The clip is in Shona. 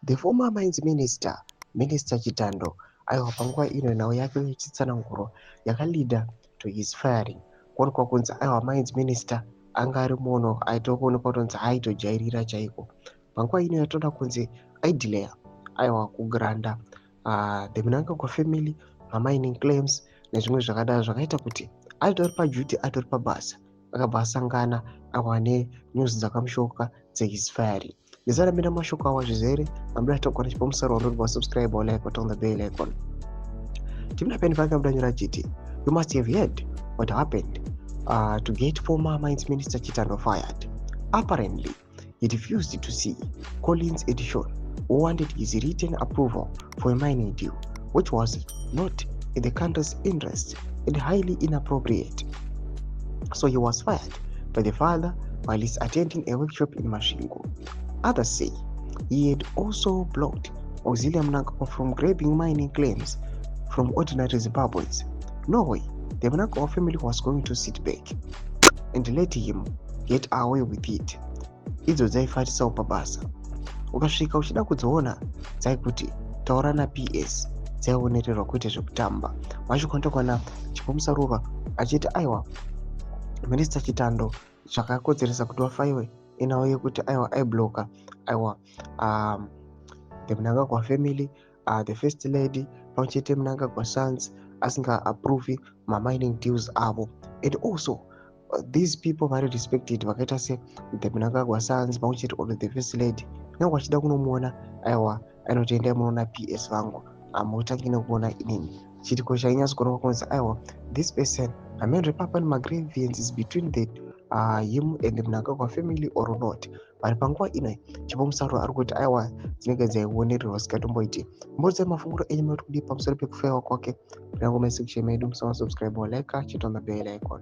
The former mines minister, Minister Chitando, aiwa panguva ino nhau yake yechitsananguro yakalida to his firing. Kuonekwa kunzi aiwa mines minister anga ari muno aitokuonekwa kutonzi aitojairira chaiko. Panguva ino yatoda kunzi aidelay aiwa kugiranda the Mnangagwa family, mining claims nezvimwe zvakadaro zvakaita kuti atori pajuti atori pabasa akabva asangana aiwa nenews dzakamushoka dzehis firing. Ndisaramira mashoko awa zvizere mambira togona chipomusoro wandori subscribe or like on the bell icon. Timna pen vanga mudanyira chiti you must have heard what happened to get former mines minister Chitando fired. Apparently he refused to see Collins Edition, who wanted his written approval for a mining deal, which was not in the country's interest and highly inappropriate. So he was fired by the father while he's attending a workshop in Masvingo. Others say he had also blocked Auxilia Mnangagwa from grabbing mining claims from ordinary Zimbabweans. No way, the Mnangagwa family was going to sit back and let him get away with it. Idzo dzaifarisa pabasa. Ukasvika uchida kudziona dzaikuti taura naPS dzaionererwa kuita zvekutamba. Vachikontakwana chipomusarurwa achiti aiwa Minister Chitando zvakakodzeresa kuti vafaiwe inawo yekuti aiwa aibloka aiwa the Mnangagwa family, the first lady pamwechete Mnangagwa sons asinga approve mining deals avo, and also these people vari respected vakaita se the Mnangagwa sons pamwechete or the first lady nyange vachida kunomuona aiwa anotoenda munoona PS vangu mutangi nekuona inini chitiko chainyatso kuonekwa kunzi aiwa this person hamene papa grievances between the him and the Mnangagwa family or not. Vari panguva ino chipomusaro ari kuti aiwa dzinenge dzaionererwa zikatomboiti mbodza mafunguro enyu muri kudi pamusoro pekufaiwa kwake. Rangu mesection medu musama subscribe or like chito on the bell icon.